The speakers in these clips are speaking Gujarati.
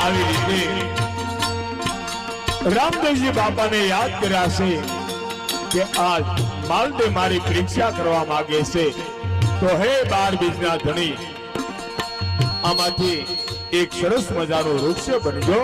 આવી રીતે રામદેવજી બાપાને યાદ કર્યા છે કે આજ માલદેવ મારી પરીક્ષા કરવા માંગે છે, તો હે 12 બીજના ધણી આમાંથી એક સરસ મજાનું વૃક્ષ બનજો।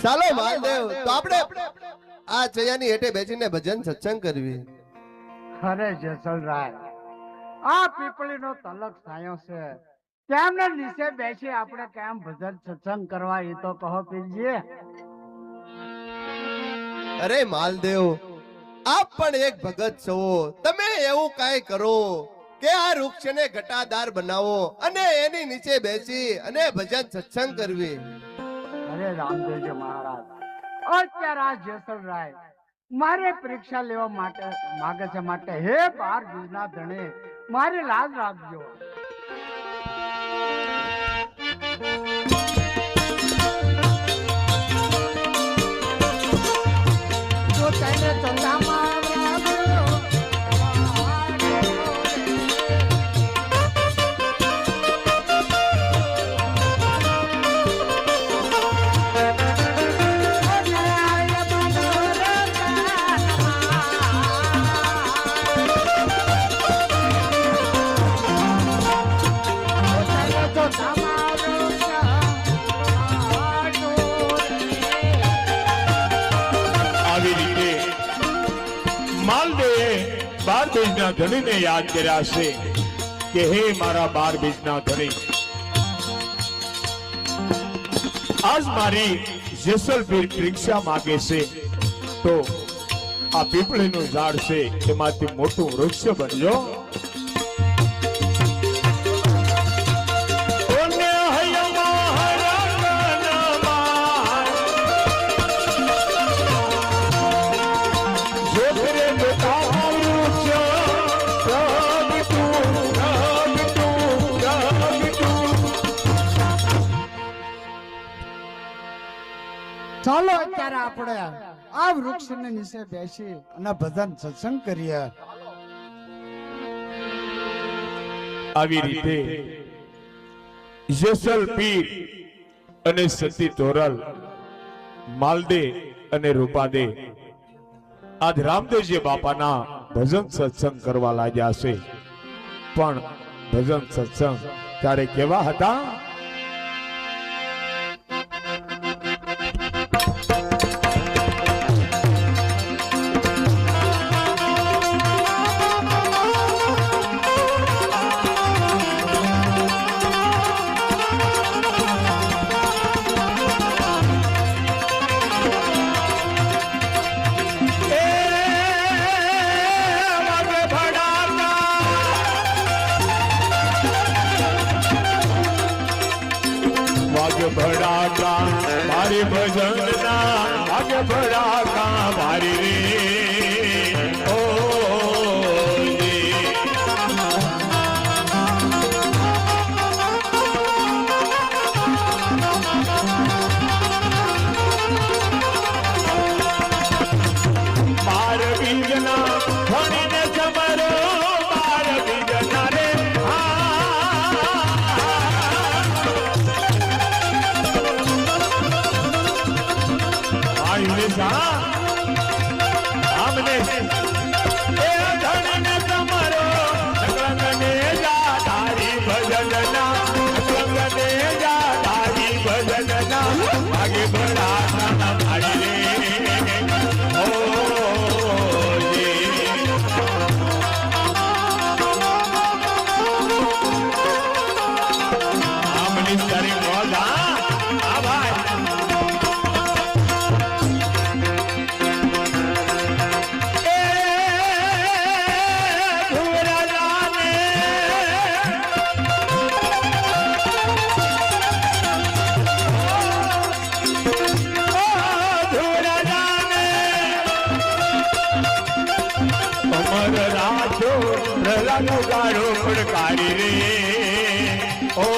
ચાલો માલદેવ, તો આપણે આ ચૈયાની હેઠે બેસીને ભજન સત્સંગ કરવી। અરે જેસલરાય, આ પીપળીનો તલક છાયો છે, કેમને નીચે બેસી આપણે કેમ ભજન સત્સંગ કરવા, એ તો કહો પીરજી। અરે માલદેવ, આપ પણ એક ભગત છો, તમે એવું કાંઈ કરો કે આ વૃક્ષને ઘટાદાર બનાવો અને એની નીચે બેસી અને ભજન સત્સંગ કરવી। અરે રામદેવજી મહારાજ, અત્યારે આ જેસલરાય મારે પરીક્ષા લેવા માટે માગે છે, માટે હે 12 બીજના ધણી મારી લાજ રાખજો। તો તેને ચંદામાં બીજના ધણીને યાદ કર્યા છે કે હે મારા 12 બીજના ધણી, આજ મારી જેસલપીર પરીક્ષા માંગે છે, તો આ પીપળીનું ઝાડ છે એમાંથી મોટું વૃક્ષ બનજો। ચાલો અત્યારે આપણે આ વૃક્ષને નીચે બેસી અને ભજન સત્સંગ કરીએ। આવી રીતે જેસલપીર અને સતી તોરલ, માલદે અને રૂપાદે આજ રામદેવજી બાપાના ભજન સત્સંગ કરવા લાગ્યા છે, પણ ભજન સત્સંગ ત્યારે કેવા હતા? ભડાકા મારી ભજનના, આગે ભડાકા મારી રે ઓ બાર બીજના ભણીને સમરો, 12 બીજના રે हमने धन तुम्हारो संगने जा तारी भजनना, संगने जा तारी भजनना, आगे बढ़ा हमारी रे ओ जी। हमने सारी मौजा आभार લાગો ગારો પડકારી રે ઓ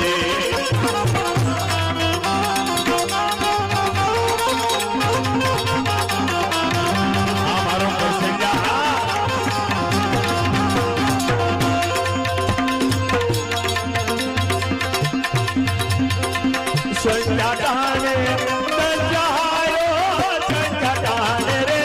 રે આ મારો પ્રસંગા સંજાટાને સંજાયો સંજાટાને રે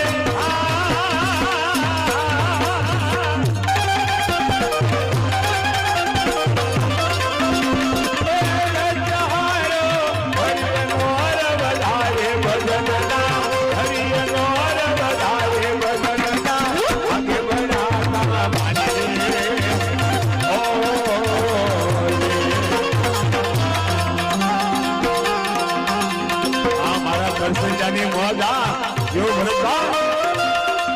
સંજાની મોજા જો ભરતા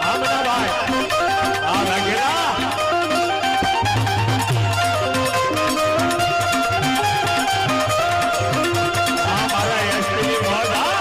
આમના ભાઈ આ લાગેલા આ મારા યશની મોજા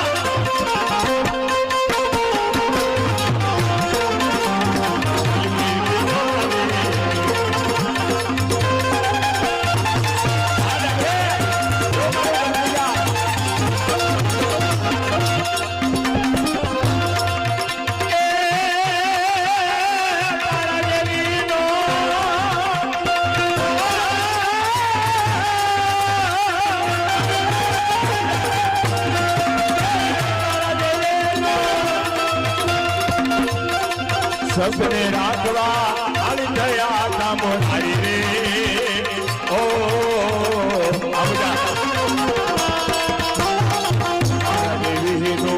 સપને રાખવા આલી થયા કામ હારી રે ઓ આવજા દેવી નો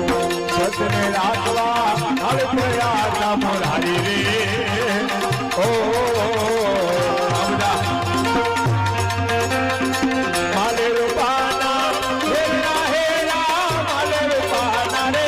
સપને રાખવા આલી થયા કામ હારી રે ઓ આવજા માલે રૂપાના હેરા હેરા માલે રૂપાના રે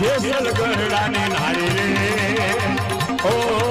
જેસલ ગઢડાની નારી રે ઓ